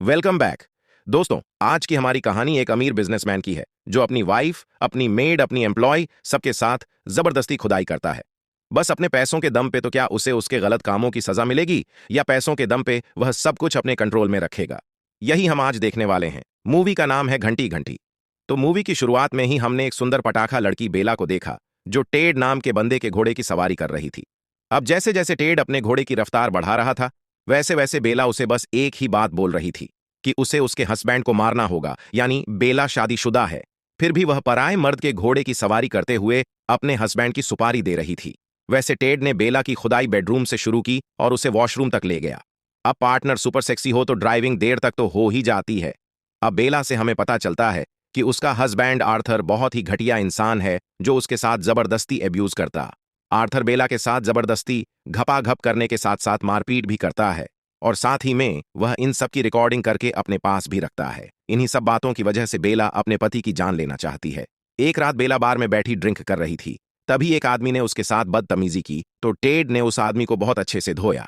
Welcome back. दोस्तों, आज की हमारी कहानी एक अमीर बिजनेसमैन की है जो अपनी वाइफ, अपनी मेड, अपनी एम्प्लॉय सबके साथ जबरदस्ती खुदाई करता है। बस अपने पैसों के दम पे। तो क्या उसे उसके गलत कामों की सजा मिलेगी या पैसों के दम पे वह सब कुछ अपने कंट्रोल में रखेगा? यही हम आज देखने वाले हैं। मूवी का नाम है घंटी घंटी। तो मूवी की शुरुआत में ही हमने एक सुंदर पटाखा लड़की बेला को देखा जो टेड नाम के बंदे के घोड़े की सवारी कर रही थी। अब जैसे जैसे टेड अपने घोड़े की रफ्तार बढ़ा रहा था, वैसे वैसे बेला उसे बस एक ही बात बोल रही थी कि उसे उसके हस्बैंड को मारना होगा। यानी बेला शादीशुदा है, फिर भी वह पराए मर्द के घोड़े की सवारी करते हुए अपने हस्बैंड की सुपारी दे रही थी। वैसे टेड ने बेला की खुदाई बेडरूम से शुरू की और उसे वॉशरूम तक ले गया। अब पार्टनर सुपर सेक्सी हो तो ड्राइविंग देर तक तो हो ही जाती है। अब बेला से हमें पता चलता है कि उसका हस्बैंड आर्थर बहुत ही घटिया इंसान है जो उसके साथ जबरदस्ती एब्यूज करता। आर्थर बेला के साथ जबरदस्ती घपाघप करने के साथ साथ मारपीट भी करता है और साथ ही में वह इन सब की रिकॉर्डिंग करके अपने पास भी रखता है। इन्हीं सब बातों की वजह से बेला अपने पति की जान लेना चाहती है। एक रात बेला बार में बैठी ड्रिंक कर रही थी, तभी एक आदमी ने उसके साथ बदतमीजी की तो टेड ने उस आदमी को बहुत अच्छे से धोया।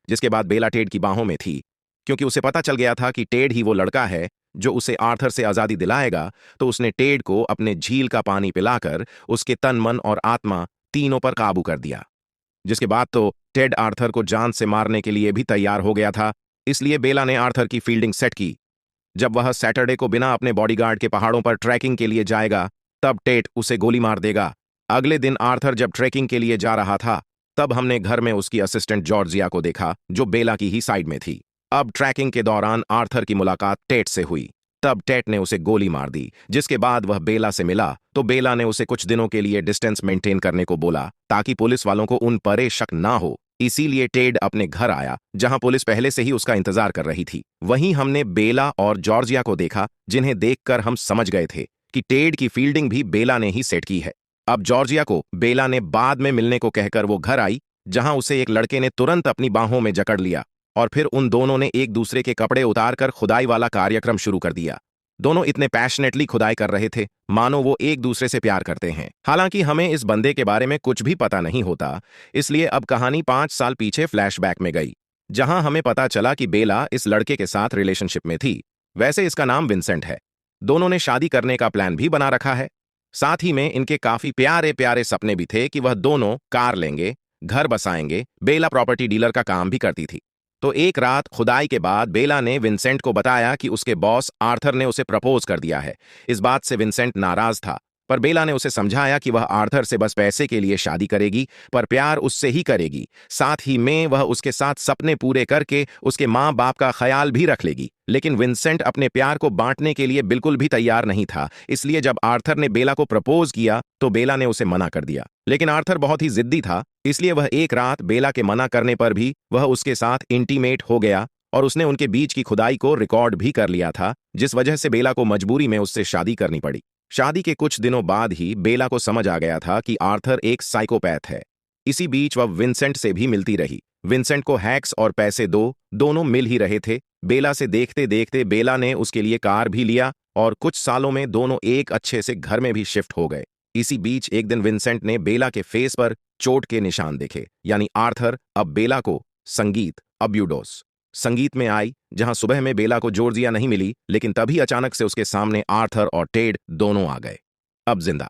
जिसके बाद बेला टेड की बाहों में थी, क्योंकि उसे पता चल गया था कि टेड ही वो लड़का है जो उसे आर्थर से आजादी दिलाएगा। तो उसने टेड को अपने झील का पानी पिलाकर उसके तन, मन और आत्मा तीनों पर काबू कर दिया। जिसके बाद तो टेड आर्थर को जान से मारने के लिए भी तैयार हो गया था। इसलिए बेला ने आर्थर की फील्डिंग सेट की। जब वह सैटरडे को बिना अपने बॉडीगार्ड के पहाड़ों पर ट्रैकिंग के लिए जाएगा, तब टेड उसे गोली मार देगा। अगले दिन आर्थर जब ट्रैकिंग के लिए जा रहा था, तब हमने घर में उसकी असिस्टेंट जॉर्जिया को देखा जो बेला की ही साइड में थी। अब ट्रैकिंग के दौरान आर्थर की मुलाकात टेड से हुई। तब टेड ने उसे गोली मार दी। जिसके बाद वह बेला से मिला तो बेला ने उसे कुछ दिनों के लिए डिस्टेंस मेंटेन करने को बोला ताकि पुलिस वालों को उन पर शक ना हो। इसीलिए टेड अपने घर आया जहां पुलिस पहले से ही उसका इंतजार कर रही थी। वहीं हमने बेला और जॉर्जिया को देखा जिन्हें देखकर हम समझ गए थे कि टेड की फील्डिंग भी बेला ने ही सेट की है। अब जॉर्जिया को बेला ने बाद में मिलने को कहकर वो घर आई, जहां उसे एक लड़के ने तुरंत अपनी बाहों में जकड़ लिया और फिर उन दोनों ने एक दूसरे के कपड़े उतारकर खुदाई वाला कार्यक्रम शुरू कर दिया। दोनों इतने पैशनेटली खुदाई कर रहे थे मानो वो एक दूसरे से प्यार करते हैं। हालांकि हमें इस बंदे के बारे में कुछ भी पता नहीं होता, इसलिए अब कहानी 5 साल पीछे फ्लैशबैक में गई, जहां हमें पता चला कि बेला इस लड़के के साथ रिलेशनशिप में थी। वैसे इसका नाम विंसेंट है। दोनों ने शादी करने का प्लान भी बना रखा है। साथ ही में इनके काफी प्यारे प्यारे सपने भी थे कि वह दोनों कार लेंगे, घर बसाएंगे। बेला प्रॉपर्टी डीलर का काम भी करती थी। तो एक रात खुदाई के बाद बेला ने विंसेंट को बताया कि उसके बॉस आर्थर ने उसे प्रपोज कर दिया है। इस बात से विंसेंट नाराज था, पर बेला ने उसे समझाया कि वह आर्थर से बस पैसे के लिए शादी करेगी, पर प्यार उससे ही करेगी। साथ ही में वह उसके साथ सपने पूरे करके उसके माँ बाप का ख्याल भी रख लेगी। लेकिन विंसेंट अपने प्यार को बांटने के लिए बिल्कुल भी तैयार नहीं था। इसलिए जब आर्थर ने बेला को प्रपोज किया तो बेला ने उसे मना कर दिया। लेकिन आर्थर बहुत ही जिद्दी था, इसलिए वह एक रात बेला के मना करने पर भी वह उसके साथ इंटीमेट हो गया और उसने उनके बीच की खुदाई को रिकॉर्ड भी कर लिया था, जिस वजह से बेला को मजबूरी में उससे शादी करनी पड़ी। शादी के कुछ दिनों बाद ही बेला को समझ आ गया था कि आर्थर एक साइकोपैथ है। इसी बीच वह विंसेंट से भी मिलती रही। विंसेंट को हैक्स और पैसे दोनों मिल ही रहे थे। बेला से देखते देखते बेला ने उसके लिए कार भी लिया और कुछ सालों में दोनों एक अच्छे से घर में भी शिफ्ट हो गए। इसी बीच एक दिन विंसेंट ने बेला के फेस पर चोट के निशान देखे। यानी आर्थर अब बेला को संगीत अब्यूडोस संगीत में आई, जहां सुबह में बेला को जॉर्जिया नहीं मिली, लेकिन तभी अचानक से उसके सामने आर्थर और टेड दोनों आ गए। अब जिंदा।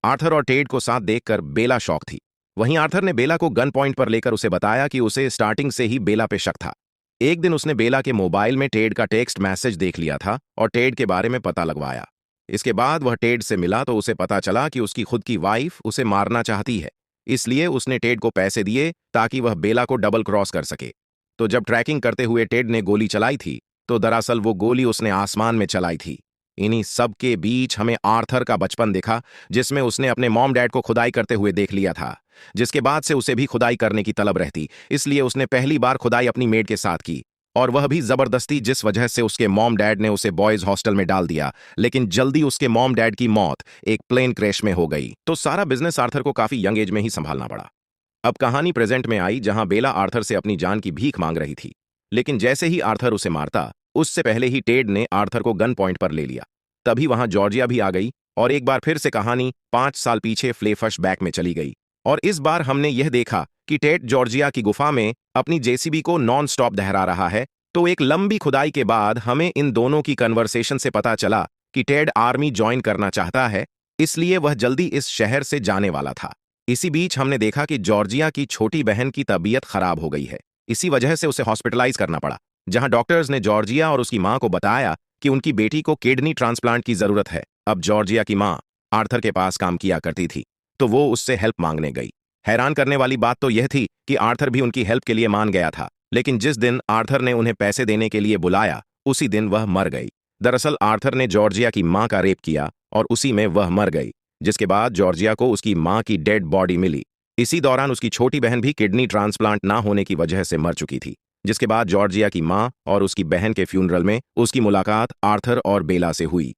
आर्थर और टेड को साथ देखकर बेला शॉक थी। वहीं आर्थर ने बेला को गन पॉइंट पर लेकर उसे बताया कि उसे स्टार्टिंग से ही बेला पे शक था। एक दिन उसने बेला के मोबाइल में टेड का टेक्स्ट मैसेज देख लिया था और टेड के बारे में पता लगवाया। इसके बाद वह टेड से मिला तो उसे पता चला कि उसकी खुद की वाइफ उसे मारना चाहती है। इसलिए उसने टेड को पैसे दिए ताकि वह बेला को डबल क्रॉस कर सके। तो जब ट्रैकिंग करते हुए टेड ने गोली चलाई थी, तो दरअसल वो गोली उसने आसमान में चलाई थी। इन्हीं सब के बीच हमें आर्थर का बचपन दिखा, जिसमें उसने अपने मॉम डैड को खुदाई करते हुए देख लिया था। जिसके बाद से उसे भी खुदाई करने की तलब रहती, इसलिए उसने पहली बार खुदाई अपनी मेड के साथ की, और वह भी जबरदस्ती, जिस वजह से उसके मॉम डैड ने उसे बॉयज हॉस्टल में डाल दिया। लेकिन जल्दी उसके मॉम डैड की मौत एक प्लेन क्रैश में हो गई। तो सारा बिजनेस आर्थर को काफी यंग एज में ही संभालना पड़ा। अब कहानी प्रेजेंट में आई, जहां बेला आर्थर से अपनी जान की भीख मांग रही थी। लेकिन जैसे ही आर्थर उसे मारता, उससे पहले ही टेड ने आर्थर को गन पॉइंट पर ले लिया। तभी वहां जॉर्जिया भी आ गई और एक बार फिर से कहानी 5 साल पीछे फ्लेफश बैक में चली गई। और इस बार हमने यह देखा कि टेड जॉर्जिया की गुफा में अपनी जेसीबी को नॉन स्टॉप दहरा रहा है। तो एक लंबी खुदाई के बाद हमें इन दोनों की कन्वर्सेशन से पता चला कि टेड आर्मी ज्वाइन करना चाहता है, इसलिए वह जल्दी इस शहर से जाने वाला था। इसी बीच हमने देखा कि जॉर्जिया की छोटी बहन की तबीयत खराब हो गई है। इसी वजह से उसे हॉस्पिटलाइज करना पड़ा, जहां डॉक्टर्स ने जॉर्जिया और उसकी मां को बताया कि उनकी बेटी को किडनी ट्रांसप्लांट की जरूरत है। अब जॉर्जिया की मां आर्थर के पास काम किया करती थी, तो वो उससे हेल्प मांगने गई। हैरान करने वाली बात तो यह थी कि आर्थर भी उनकी हेल्प के लिए मान गया था, लेकिन जिस दिन आर्थर ने उन्हें पैसे देने के लिए बुलाया, उसी दिन वह मर गई। दरअसल आर्थर ने जॉर्जिया की मां का रेप किया और उसी में वह मर गई, जिसके बाद जॉर्जिया को उसकी मां की डेड बॉडी मिली। इसी दौरान उसकी छोटी बहन भी किडनी ट्रांसप्लांट ना होने की वजह से मर चुकी थी, जिसके बाद जॉर्जिया की मां और उसकी बहन के फ्यूनरल में उसकी मुलाकात आर्थर और बेला से हुई।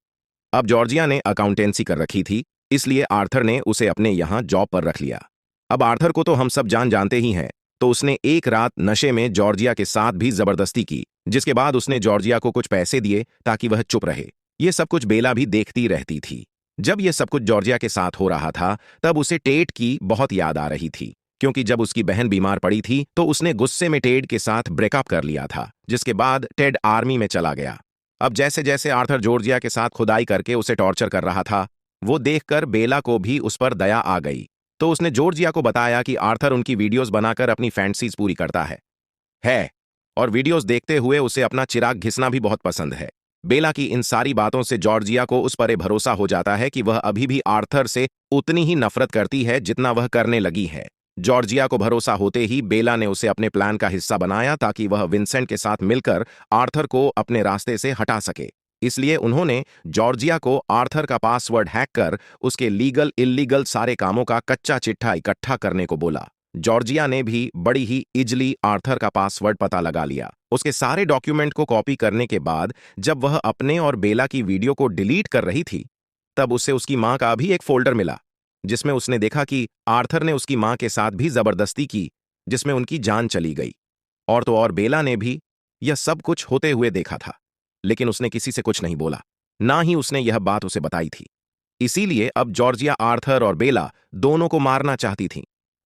अब जॉर्जिया ने अकाउंटेंसी कर रखी थी, इसलिए आर्थर ने उसे अपने यहाँ जॉब पर रख लिया। अब आर्थर को तो हम सब जानते ही हैं, तो उसने एक रात नशे में जॉर्जिया के साथ भी जबरदस्ती की, जिसके बाद उसने जॉर्जिया को कुछ पैसे दिए ताकि वह चुप रहे। ये सब कुछ बेला भी देखती रहती थी। जब यह सब कुछ जॉर्जिया के साथ हो रहा था, तब उसे टेड की बहुत याद आ रही थी, क्योंकि जब उसकी बहन बीमार पड़ी थी तो उसने गुस्से में टेड के साथ ब्रेकअप कर लिया था, जिसके बाद टेड आर्मी में चला गया। अब जैसे जैसे आर्थर जॉर्जिया के साथ खुदाई करके उसे टॉर्चर कर रहा था, वो देखकर बेला को भी उस पर दया आ गई, तो उसने जॉर्जिया को बताया कि आर्थर उनकी वीडियोस बनाकर अपनी फैंटसीज पूरी करता है और वीडियोस देखते हुए उसे अपना चिराग घिसना भी बहुत पसंद है। बेला की इन सारी बातों से जॉर्जिया को उस पर भरोसा हो जाता है कि वह अभी भी आर्थर से उतनी ही नफरत करती है जितना वह करने लगी है। जॉर्जिया को भरोसा होते ही बेला ने उसे अपने प्लान का हिस्सा बनाया ताकि वह विंसेंट के साथ मिलकर आर्थर को अपने रास्ते से हटा सके। इसलिए उन्होंने जॉर्जिया को आर्थर का पासवर्ड हैक कर उसके लीगल इल्लीगल सारे कामों का कच्चा चिट्ठा इकट्ठा करने को बोला। जॉर्जिया ने भी बड़ी ही इजली आर्थर का पासवर्ड पता लगा लिया। उसके सारे डॉक्यूमेंट को कॉपी करने के बाद जब वह अपने और बेला की वीडियो को डिलीट कर रही थी, तब उसे उसकी मां का भी एक फोल्डर मिला, जिसमें उसने देखा कि आर्थर ने उसकी मां के साथ भी जबरदस्ती की, जिसमें उनकी जान चली गई। और तो और बेला ने भी यह सब कुछ होते हुए देखा था, लेकिन उसने किसी से कुछ नहीं बोला, ना ही उसने यह बात उसे बताई थी। इसीलिए अब जॉर्जिया आर्थर और बेला दोनों को मारना चाहती थी।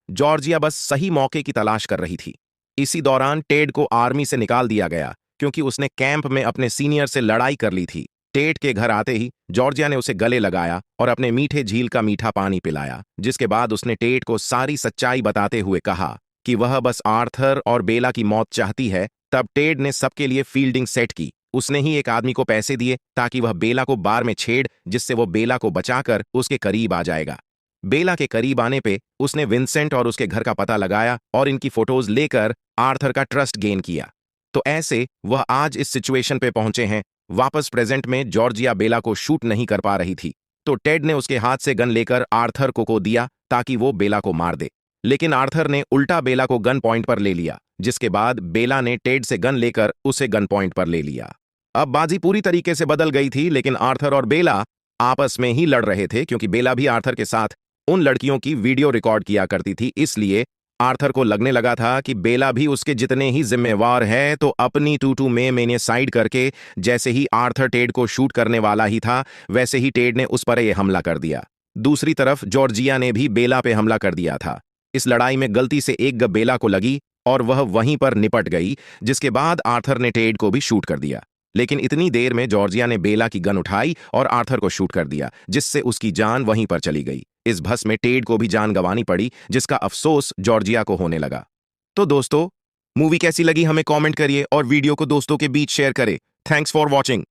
जॉर्जिया बस सही मौके की तलाश कर रही थी। इसी दौरान टेड को आर्मी से निकाल दिया गया, क्योंकि उसने कैंप में अपने सीनियर से लड़ाई कर ली थी। टेड के घर आते ही जॉर्जिया ने उसे गले लगाया और अपने मीठे झील का मीठा पानी पिलाया, जिसके बाद उसने टेड को सारी सच्चाई बताते हुए कहा कि वह बस आर्थर और बेला की मौत चाहती है। तब टेड ने सबके लिए फील्डिंग सेट की। उसने ही एक आदमी को पैसे दिए ताकि वह बेला को बार में छेड़, जिससे वो बेला को बचाकर उसके करीब आ जाएगा। बेला के करीब आने पे उसने विंसेंट और उसके घर का पता लगाया और इनकी फोटोज लेकर आर्थर का ट्रस्ट गेन किया। तो ऐसे वह आज इस सिचुएशन पे पहुंचे हैं। वापस प्रेजेंट में जॉर्जिया बेला को शूट नहीं कर पा रही थी, तो टेड ने उसके हाथ से गन लेकर आर्थर को दिया ताकि वो बेला को मार दे, लेकिन आर्थर ने उल्टा बेला को गन पॉइंट पर ले लिया, जिसके बाद बेला ने टेड से गन लेकर उसे गन पॉइंट पर ले लिया। अब बाजी पूरी तरीके से बदल गई थी, लेकिन आर्थर और बेला आपस में ही लड़ रहे थे, क्योंकि बेला भी आर्थर के साथ उन लड़कियों की वीडियो रिकॉर्ड किया करती थी। इसलिए आर्थर को लगने लगा था कि बेला भी उसके जितने ही जिम्मेवार है, तो अपनी टूटू में मैंने साइड करके जैसे ही आर्थर टेड को शूट करने वाला ही था, वैसे ही टेड ने उस पर यह हमला कर दिया। दूसरी तरफ जॉर्जिया ने भी बेला पे हमला कर दिया था। इस लड़ाई में गलती से एक गब बेला को लगी और वह वहीं पर निपट गई, जिसके बाद आर्थर ने टेड को भी शूट कर दिया। लेकिन इतनी देर में जॉर्जिया ने बेला की गन उठाई और आर्थर को शूट कर दिया, जिससे उसकी जान वहीं पर चली गई। इस भस में टेड को भी जान गंवानी पड़ी, जिसका अफसोस जॉर्जिया को होने लगा। तो दोस्तों, मूवी कैसी लगी हमें कमेंट करिए और वीडियो को दोस्तों के बीच शेयर करें। Thanks for watching.